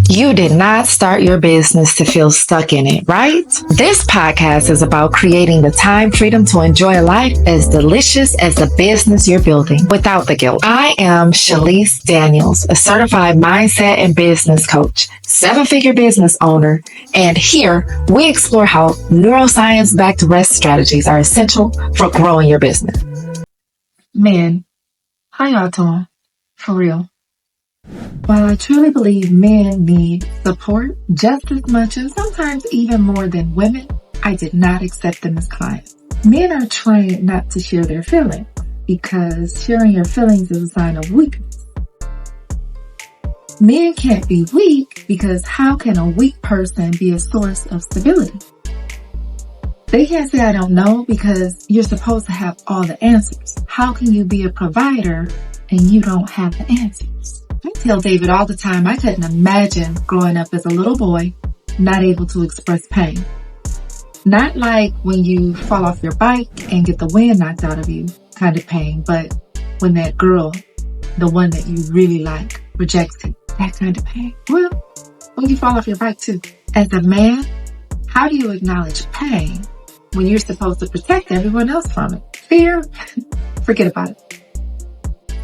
You did not start your business to feel stuck in it, right? This podcast is about creating the time freedom to enjoy a life as delicious as the business you're building without the guilt. I am Shalise Daniels, a certified mindset and business coach, 7-figure business owner, and here we explore how neuroscience-backed rest strategies are essential for growing your business. Man, how y'all doing? For real. While I truly believe men need support just as much and sometimes even more than women, I did not accept them as clients. Men are trained not to share their feelings because sharing your feelings is a sign of weakness. Men can't be weak because how can a weak person be a source of stability? They can't say I don't know because you're supposed to have all the answers. How can you be a provider and you don't have the answers? I tell David all the time I couldn't imagine growing up as a little boy not able to express pain. Not like when you fall off your bike and get the wind knocked out of you kind of pain, but when that girl, the one that you really like, rejects you, that kind of pain. Well, when you fall off your bike too. As a man, how do you acknowledge pain when you're supposed to protect everyone else from it? Fear? Forget about it.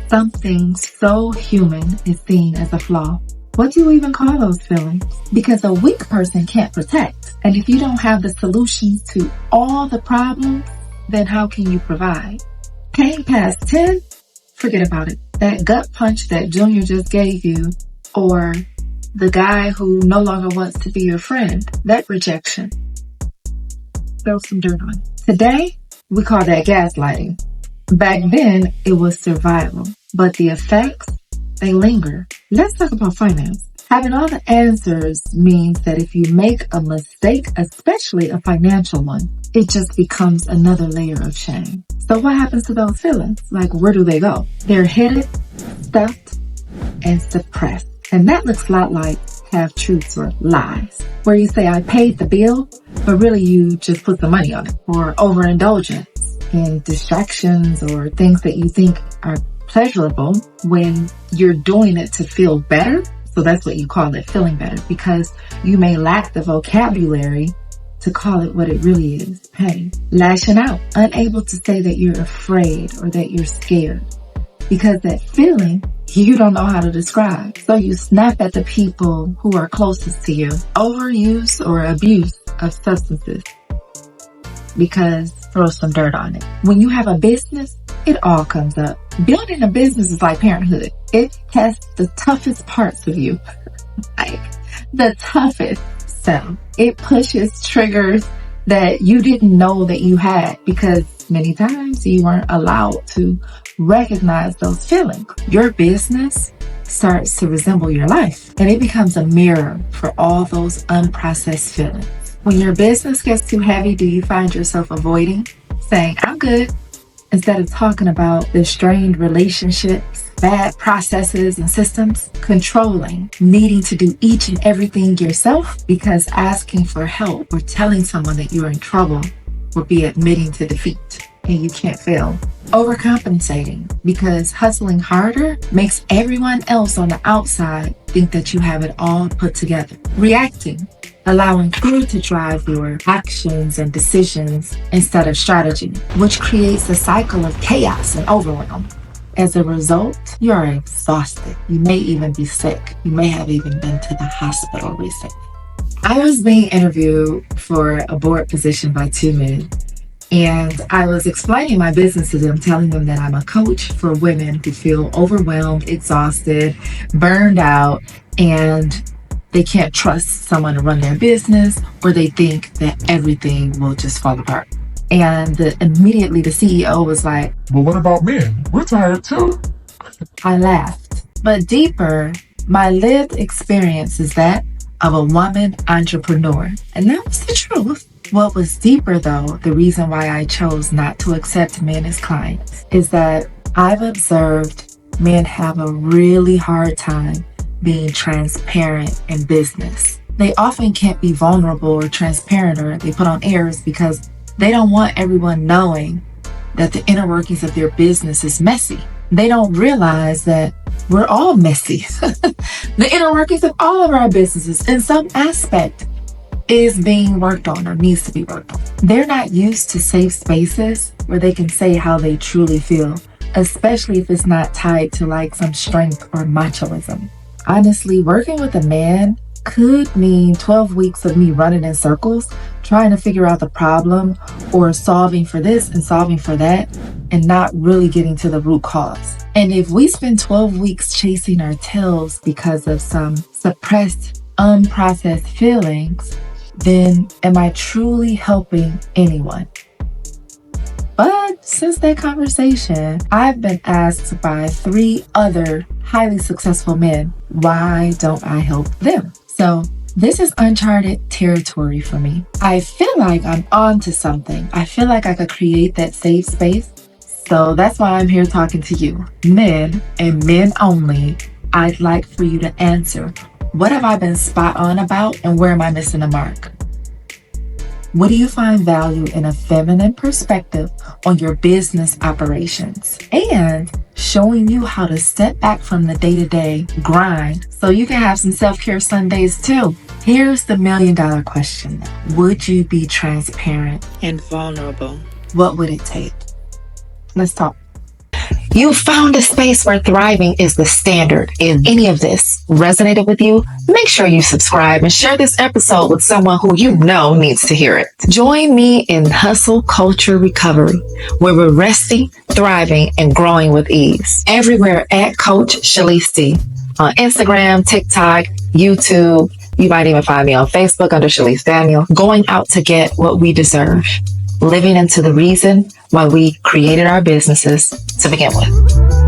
Something so human is seen as a flaw. What do you even call those feelings? Because a weak person can't protect. And if you don't have the solutions to all the problems, then how can you provide? Pain past 10? Forget about it. That gut punch that Junior just gave you, or the guy who no longer wants to be your friend, that rejection. Throw some dirt on it. Today, we call that gaslighting. Back then, it was survival. But the effects, they linger. Let's talk about finance. Having all the answers means that if you make a mistake, especially a financial one, it just becomes another layer of shame. So what happens to those feelings? Like, where do they go? They're hidden, stuffed, and suppressed. And that looks a lot like half-truths or lies, where you say, I paid the bill, but really you just put the money on it. Or overindulgence in distractions or things that you think are pleasurable when you're doing it to feel better. So that's what you call it, feeling better, because you may lack the vocabulary to call it what it really is, pain. Lashing out, unable to say that you're afraid or that you're scared, because that feeling you don't know how to describe. So you snap at the people who are closest to you. Overuse or abuse of substances, because throw some dirt on it. When you have a business, it all comes up. Building a business is like parenthood. It tests the toughest parts of you. Like the toughest. So it pushes triggers that you didn't know that you had because many times you weren't allowed to recognize those feelings. Your business starts to resemble your life, and it becomes a mirror for all those unprocessed feelings. When your business gets too heavy, do you find yourself avoiding, saying, I'm good, instead of talking about the strained relationships, bad processes and systems, controlling, needing to do each and everything yourself, because asking for help or telling someone that you're in trouble would be admitting to defeat and you can't fail. Overcompensating, because hustling harder makes everyone else on the outside think that you have it all put together. Reacting, allowing fear to drive your actions and decisions instead of strategy, which creates a cycle of chaos and overwhelm. As a result, you are exhausted. You may even be sick. You may have even been to the hospital recently. I was being interviewed for a board position by 2 men, and I was explaining my business to them, telling them that I'm a coach for women who feel overwhelmed, exhausted, burned out, and they can't trust someone to run their business, or they think that everything will just fall apart. And immediately the CEO was like, But what about men? We're tired too. I laughed. But deeper, my lived experience is that of a woman entrepreneur. And that was the truth. What was deeper though, the reason why I chose not to accept men as clients, is that I've observed men have a really hard time being transparent in business. They often can't be vulnerable or transparent, or they put on airs because they don't want everyone knowing that the inner workings of their business is messy. They don't realize that we're all messy. The inner workings of all of our businesses in some aspect is being worked on or needs to be worked on. They're not used to safe spaces where they can say how they truly feel, especially if it's not tied to like some strength or machoism. Honestly, working with a man could mean 12 weeks of me running in circles, trying to figure out the problem or solving for this and solving for that, and not really getting to the root cause. And if we spend 12 weeks chasing our tails because of some suppressed, unprocessed feelings, then am I truly helping anyone? But since that conversation, I've been asked by 3 other highly successful men, why don't I help them? So this is uncharted territory for me. I feel like I'm onto something. I feel like I could create that safe space. So that's why I'm here talking to you, men and men only. I'd like for you to answer, what have I been spot on about and where am I missing the mark? What do you find value in a feminine perspective on your business operations? And showing you how to step back from the day-to-day grind so you can have some self-care Sundays too. Here's the $1 million question. Would you be transparent and vulnerable? What would it take? Let's talk. You found a space where thriving is the standard. If any of this resonated with you, make sure you subscribe and share this episode with someone who you know needs to hear it. Join me in Hustle Culture Recovery, where we're resting, thriving, and growing with ease. Everywhere at Coach Shalise D. On Instagram, TikTok, YouTube. You might even find me on Facebook under Shalise Daniel. Going out to get what we deserve. Living into the reason why we created our businesses to begin with.